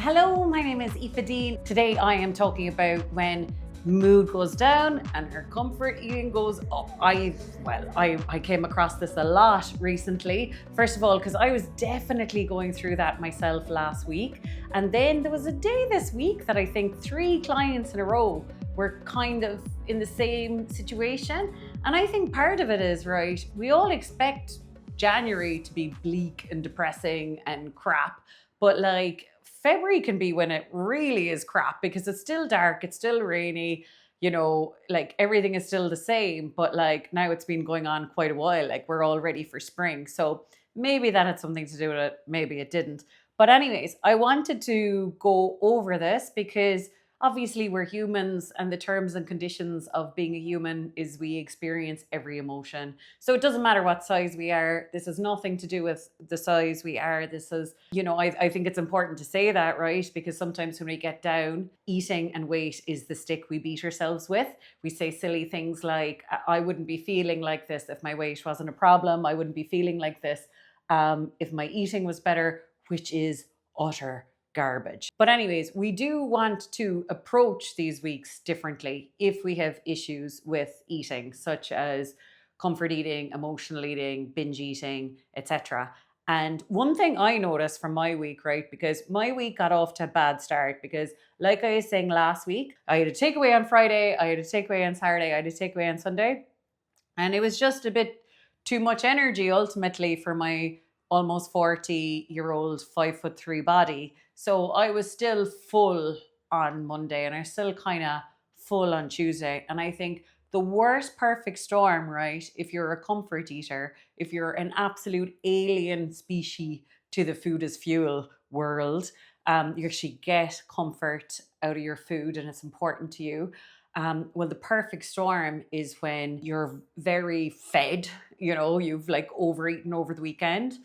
Hello, my name is Aoife Dean. Today I am talking about when mood goes down and her comfort eating goes up. I came across this a lot recently. First of all, because I was definitely going through that myself last week. And then there was a day this week that I think 3 clients in a row were kind of in the same situation. And I think part of it is, right, we all expect January to be bleak and depressing and crap, but like February can be when it really is crap because it's still dark, it's still rainy, like everything is still the same, but like now it's been going on quite a while, like we're all ready for spring. So maybe that had something to do with it, maybe it didn't. But anyways, I wanted to go over this because obviously we're humans and the terms and conditions of being a human is we experience every emotion. So it doesn't matter what size we are. This has nothing to do with the size we are. This is, I think it's important to say that, right? Because sometimes when we get down, eating and weight is the stick we beat ourselves with. We say silly things like, I wouldn't be feeling like this if my weight wasn't a problem. I wouldn't be feeling like this if my eating was better, which is utter garbage. But anyways, we do want to approach these weeks differently if we have issues with eating, such as comfort eating, emotional eating, binge eating, etc. And one thing I noticed from my week, right, because my week got off to a bad start because like I was saying last week, I had a takeaway on Friday, I had a takeaway on Saturday, I had a takeaway on Sunday. And it was just a bit too much energy ultimately for my almost 40-year-old 5'3" body. So I was still full on Monday and I was still kind of full on Tuesday. And I think the worst perfect storm, right? If you're a comfort eater, if you're an absolute alien species to the food as fuel world, you actually get comfort out of your food and it's important to you. Well, the perfect storm is when you're very fed, you've like overeaten over the weekend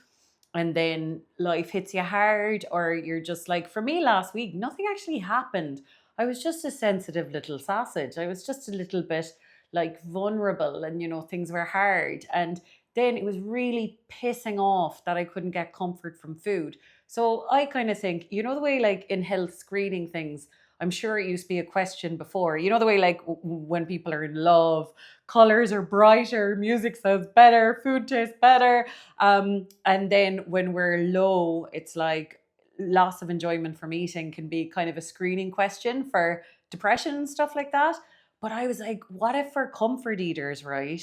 and then life hits you hard, or you're just like, for me last week, nothing actually happened. I was just a sensitive little sausage. I was just a little bit like vulnerable and, things were hard. And then it was really pissing off that I couldn't get comfort from food. So I kind of think, the way like in health screening things, I'm sure it used to be a question before, the way like when people are in love, colors are brighter, music sounds better, food tastes better. And then when we're low, it's like loss of enjoyment from eating can be kind of a screening question for depression and stuff like that. But I was like, what if for comfort eaters, right?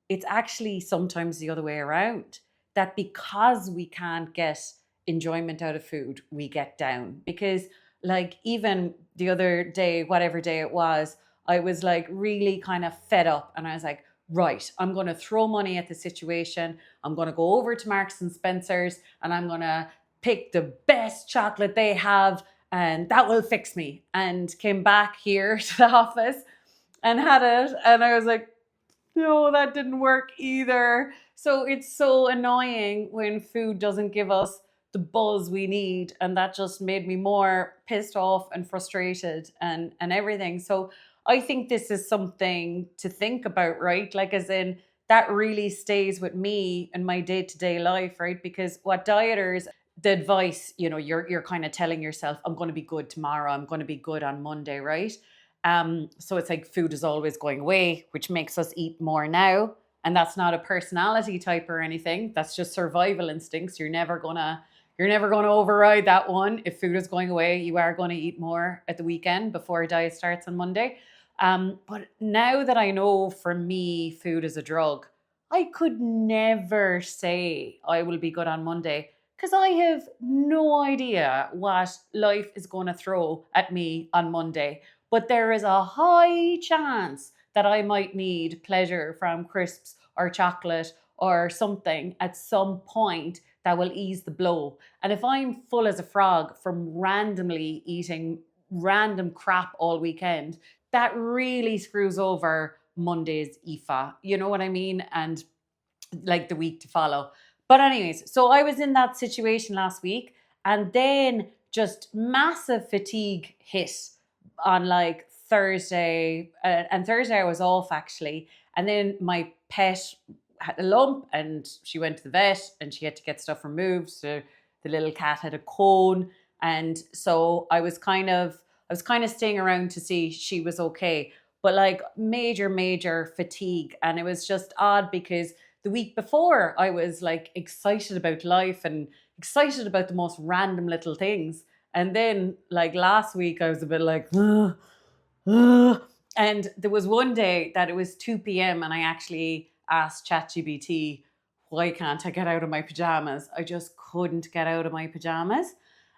It's actually sometimes the other way around, that because we can't get enjoyment out of food, we get down. Because like even the other day, whatever day it was, I was like really kind of fed up and I was like, right, I'm going to throw money at the situation. I'm going to go over to Marks and Spencer's and I'm going to pick the best chocolate they have and that will fix me. And came back here to the office and had it. And I was like, no, that didn't work either. So it's so annoying when food doesn't give us the buzz we need. And that just made me more pissed off and frustrated and everything. So I think this is something to think about, right? Like as in that really stays with me in my day-to-day life, right? Because what dieters, the advice, you're kind of telling yourself, I'm going to be good tomorrow. I'm going to be good on Monday, right? So it's like food is always going away, which makes us eat more now. And that's not a personality type or anything. That's just survival instincts. You're never gonna override that one. If food is going away, you are going to eat more at the weekend before a diet starts on Monday. But now that I know for me, food is a drug, I could never say I will be good on Monday because I have no idea what life is going to throw at me on Monday. But there is a high chance that I might need pleasure from crisps or chocolate or something at some point that will ease the blow. And if I'm full as a frog from randomly eating random crap all weekend, that really screws over Monday's IFA. You know what I mean? And like the week to follow. But anyways, so I was in that situation last week and then just massive fatigue hit on like Thursday, and Thursday I was off actually. And then my pet had a lump and she went to the vet and she had to get stuff removed. So the little cat had a cone And so I was kind of staying around to see she was okay. But like major fatigue. And it was just odd because the week before I was like excited about life and excited about the most random little things. And then like last week I was a bit like, ugh, ugh. And there was one day that it was 2 p.m. and I actually asked ChatGPT, why can't I get out of my pajamas? I just couldn't get out of my pajamas.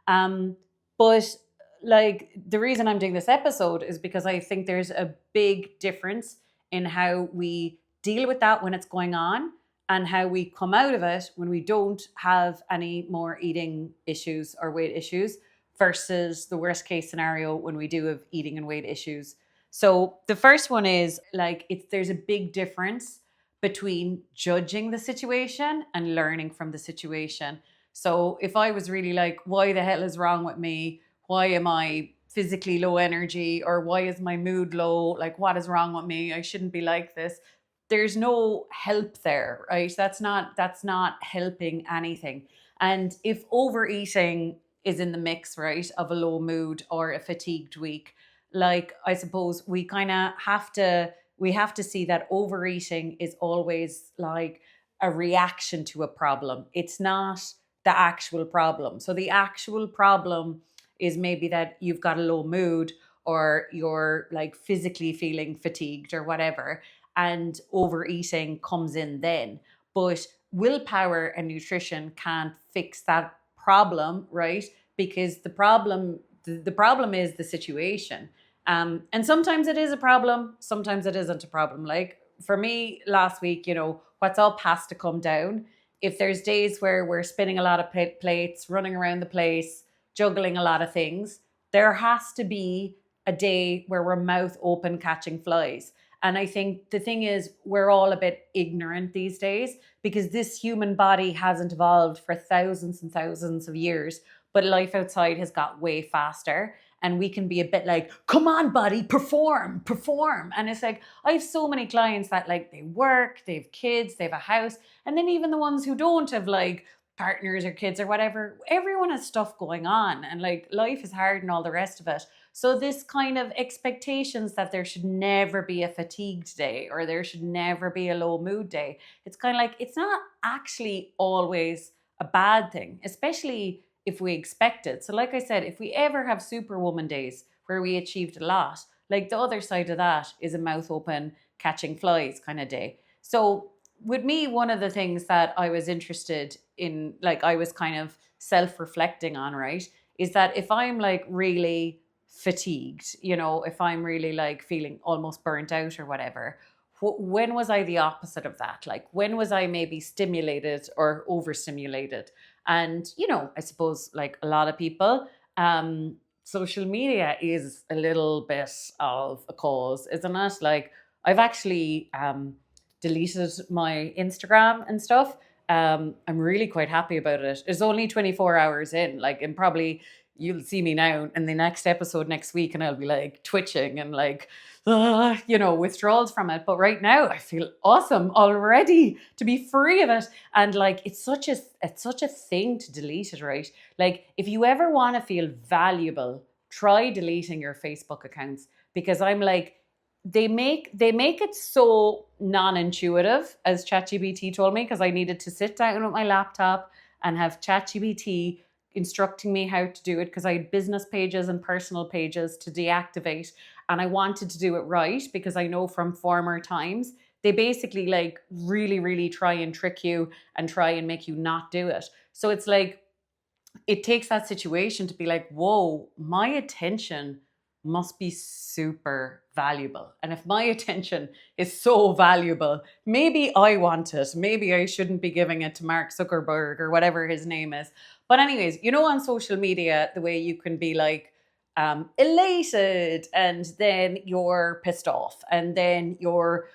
But like the reason I'm doing this episode is because I think there's a big difference in how we deal with that when it's going on and how we come out of it when we don't have any more eating issues or weight issues versus the worst case scenario when we do have eating and weight issues. So the first one is like there's a big difference between judging the situation and learning from the situation. So if I was really like, why the hell is wrong with me? Why am I physically low energy? Or why is my mood low? Like, what is wrong with me? I shouldn't be like this. There's no help there, right? That's not helping anything. And if overeating is in the mix, right, of a low mood or a fatigued week, like I suppose we kind of have to see that overeating is always like a reaction to a problem. It's not the actual problem. So the actual problem is maybe that you've got a low mood or you're like physically feeling fatigued or whatever, and overeating comes in then. But willpower and nutrition can't fix that problem, right? Because the problem is the situation. And sometimes it is a problem, sometimes it isn't a problem. Like for me last week, what's up has to come down. If there's days where we're spinning a lot of plates, running around the place, juggling a lot of things, there has to be a day where we're mouth open catching flies. And I think the thing is, we're all a bit ignorant these days because this human body hasn't evolved for thousands and thousands of years, but life outside has got way faster. And we can be a bit like, come on, buddy, perform. And it's like, I have so many clients that like they work, they have kids, they have a house. And then even the ones who don't have like partners or kids or whatever, everyone has stuff going on and like life is hard and all the rest of it. So this kind of expectations that there should never be a fatigued day or there should never be a low mood day. It's kind of like, it's not actually always a bad thing, especially if we expect it. So like I said, if we ever have superwoman days where we achieved a lot, like the other side of that is a mouth open catching flies kind of day. So with me, one of the things that I was interested in, like I was kind of self-reflecting on, right, is that if I'm like really fatigued, if I'm really like feeling almost burnt out or whatever, when was I the opposite of that? Like when was I maybe stimulated or overstimulated? And, I suppose like a lot of people, social media is a little bit of a cause, isn't it? Like I've actually deleted my Instagram and stuff. I'm really quite happy about it. It's only 24 hours in, like, and probably you'll see me now in the next episode next week and I'll be like twitching and like, withdrawals from it. But right now I feel awesome already to be free of it. And like, it's such a thing to delete it, right? Like if you ever want to feel valuable, try deleting your Facebook accounts, because I'm like, they make it so non-intuitive, as ChatGPT told me, because I needed to sit down with my laptop and have ChatGPT instructing me how to do it, because I had business pages and personal pages to deactivate, and I wanted to do it right because I know from former times they basically like really try and trick you and try and make you not do it. So it's like it takes that situation to be like, whoa, my attention must be super valuable. And if my attention is so valuable, maybe I want it. Maybe I shouldn't be giving it to Mark Zuckerberg or whatever his name is. But anyways, on social media, the way you can be like elated and then you're pissed off and then you're,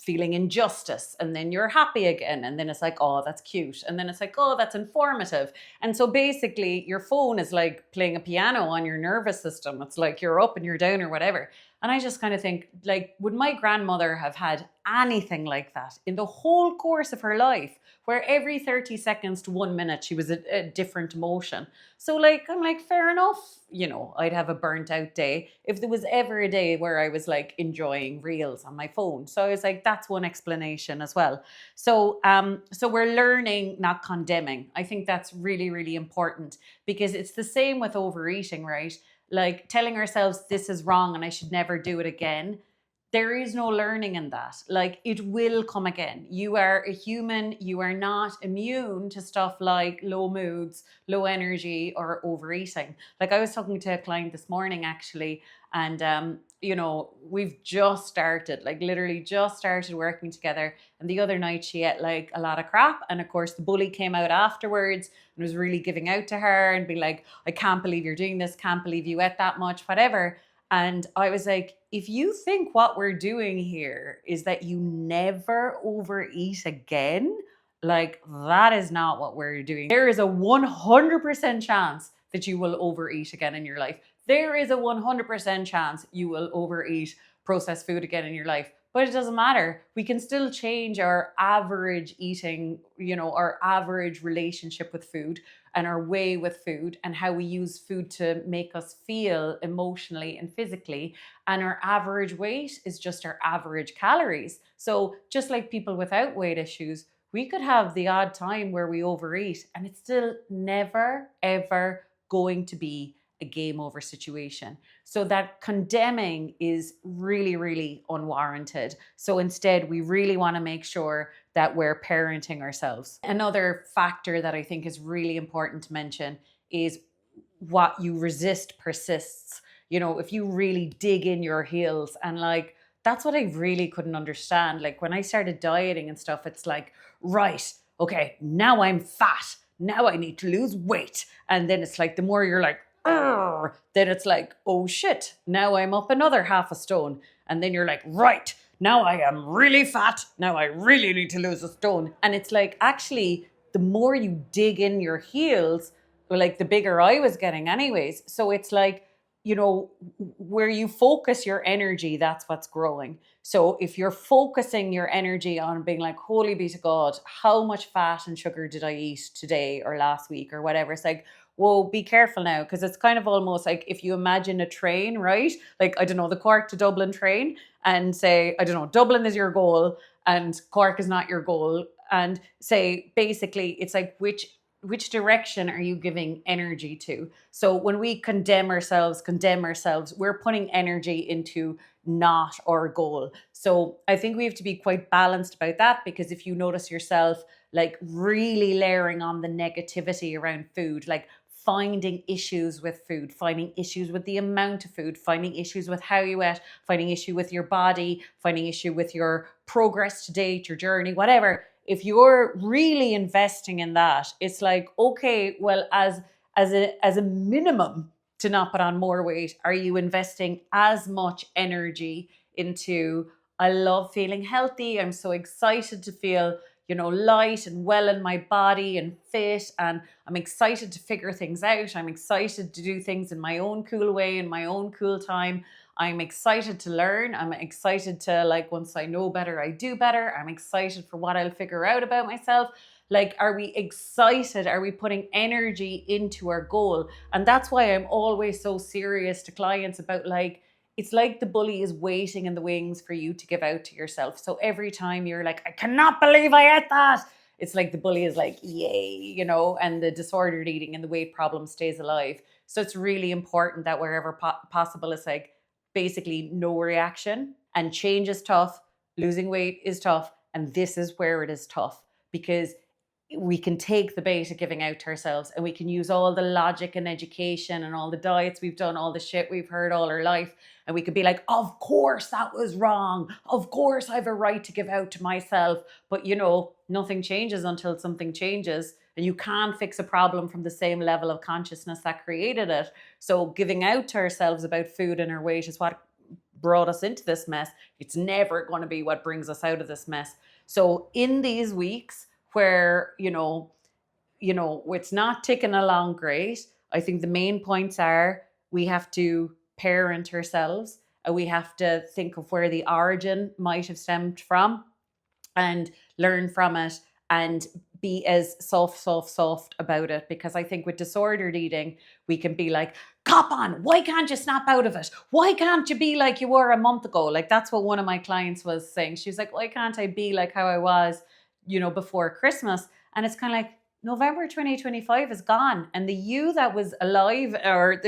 feeling injustice and then you're happy again. And then it's like, oh, that's cute. And then it's like, oh, that's informative. And so basically your phone is like playing a piano on your nervous system. It's like you're up and you're down or whatever. And I just kind of think, like, would my grandmother have had anything like that in the whole course of her life, where every 30 seconds to 1 minute she was a different emotion? So like, I'm like, fair enough, I'd have a burnt out day if there was ever a day where I was like enjoying reels on my phone. So I was like, that's one explanation as well. So we're learning, not condemning. I think that's really, really important, because it's the same with overeating, right? Like telling ourselves this is wrong and I should never do it again. There is no learning in that. Like, it will come again. You are a human. You are not immune to stuff like low moods, low energy, or overeating. Like, I was talking to a client this morning actually, and we've just started, like literally just started working together. And the other night she ate like a lot of crap, and of course the bully came out afterwards and was really giving out to her and being like, I can't believe you're doing this, can't believe you ate that much, whatever. And I was like, if you think what we're doing here is that you never overeat again, like, that is not what we're doing. There is a 100% chance that you will overeat again in your life. There is a 100% chance you will overeat processed food again in your life. But it doesn't matter. We can still change our average eating, our average relationship with food and our way with food and how we use food to make us feel emotionally and physically. And our average weight is just our average calories. So just like people without weight issues, we could have the odd time where we overeat and it's still never, ever going to be a game over situation. So that condemning is really, really unwarranted. So instead, we really want to make sure that we're parenting ourselves. Another factor that I think is really important to mention is what you resist persists. If you really dig in your heels, and like, that's what I really couldn't understand. Like, when I started dieting and stuff, it's like, right, okay, now I'm fat. Now I need to lose weight. And then it's like, the more you're like, then it's like, oh shit, now I'm up another half a stone. And then you're like, right, now I am really fat. Now I really need to lose a stone. And it's like, actually, the more you dig in your heels, like, the bigger I was getting anyways. So it's like, where you focus your energy, that's what's growing. So if you're focusing your energy on being like, holy be to God, how much fat and sugar did I eat today or last week or whatever? It's like, whoa, be careful now. Because it's kind of almost like if you imagine a train, right? Like, I don't know, the Cork to Dublin train, and say, I don't know, Dublin is your goal and Cork is not your goal. And say, basically, it's like, which direction are you giving energy to? So when we condemn ourselves, we're putting energy into not our goal. So I think we have to be quite balanced about that, because if you notice yourself like really layering on the negativity around food, like finding issues with food, finding issues with the amount of food, finding issues with how you eat, finding issue with your body, finding issue with your progress to date, your journey, whatever. If you're really investing in that, it's like, okay, well, as a minimum to not put on more weight, are you investing as much energy into, I love feeling healthy, I'm so excited to feel, light and well in my body and fit, and I'm excited to figure things out. I'm excited to do things in my own cool way, in my own cool time. I'm excited to learn. I'm excited to, like, once I know better, I do better. I'm excited for what I'll figure out about myself. Like, are we excited? Are we putting energy into our goal? And that's why I'm always so serious to clients about, like, it's like the bully is waiting in the wings for you to give out to yourself. So every time you're like, I cannot believe I ate that, it's like the bully is like, yay, and the disordered eating and the weight problem stays alive. So it's really important that wherever possible, it's like, basically no reaction. And change is tough, losing weight is tough, and this is where it is tough, because we can take the bait of giving out to ourselves, and we can use all the logic and education and all the diets we've done, all the shit we've heard all our life, and we could be like, of course that was wrong, of course I have a right to give out to myself. But nothing changes until something changes, and you can't fix a problem from the same level of consciousness that created it. So giving out to ourselves about food and our weight is what brought us into this mess. It's never going to be what brings us out of this mess. So in these weeks where, it's not ticking along great, I think the main points are, we have to parent ourselves We have to think of where the origin might have stemmed from and learn from it and be as soft about it. Because I think with disordered eating, we can be like, cop on, why can't you snap out of it? Why can't you be like you were a month ago? Like, that's what one of my clients was saying. She was like, why can't I be like how I was, before Christmas? And it's kind of like, November 2025 is gone. And the you that was alive, or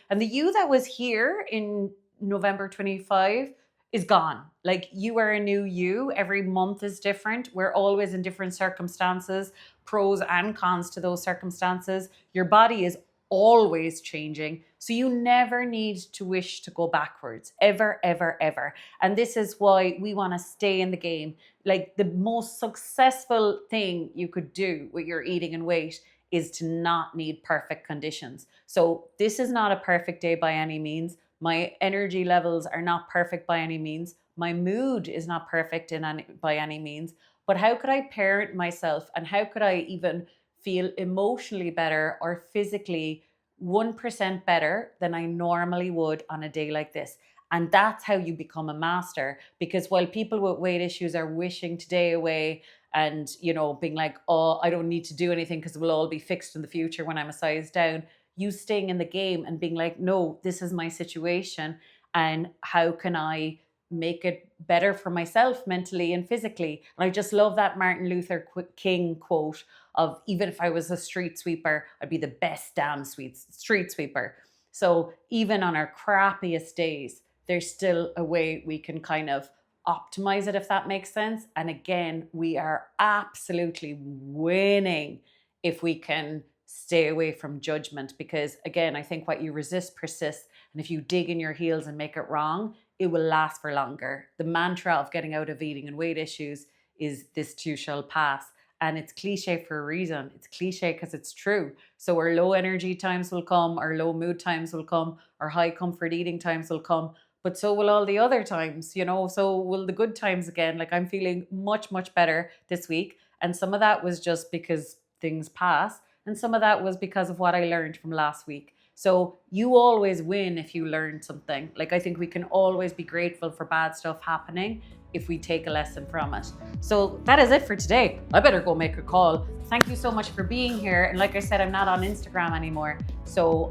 and the you that was here in November 25 is gone. Like, you are a new you. Every month is different. We're always in different circumstances, pros and cons to those circumstances. Your body is always changing. So you never need to wish to go backwards, ever, ever, ever. And this is why we want to stay in the game. Like, the most successful thing you could do with your eating and weight is to not need perfect conditions. So this is not a perfect day by any means. My energy levels are not perfect by any means. My mood is not perfect by any means. But how could I parent myself, and how could I even feel emotionally better or physically 1% better than I normally would on a day like this? And that's how you become a master. Because while people with weight issues are wishing today away and, being like, oh, I don't need to do anything because it will all be fixed in the future when I'm a size down, you staying in the game and being like, no, this is my situation, and how can I make it better for myself mentally and physically? And I just love that Martin Luther King quote of, even if I was a street sweeper, I'd be the best damn street sweeper. So even on our crappiest days, there's still a way we can kind of optimize it, if that makes sense. And again, we are absolutely winning if we can stay away from judgment, because again, I think what you resist persists. And if you dig in your heels and make it wrong, it will last for longer. The mantra of getting out of eating and weight issues is, this too shall pass. And it's cliche for a reason. It's cliche because it's true. So our low energy times will come, our low mood times will come, our high comfort eating times will come, but so will all the other times, so will the good times again. Like, I'm feeling much, much better this week. And some of that was just because things pass. And some of that was because of what I learned from last week. So you always win if you learn something. Like, I think we can always be grateful for bad stuff happening if we take a lesson from it. So that is it for today. I better go make a call. Thank you so much for being here. And like I said, I'm not on Instagram anymore. So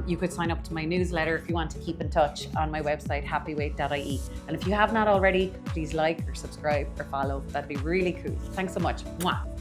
you could sign up to my newsletter if you want to keep in touch on my website, happyweight.ie. And if you have not already, please like or subscribe or follow. That'd be really cool. Thanks so much. Mwah.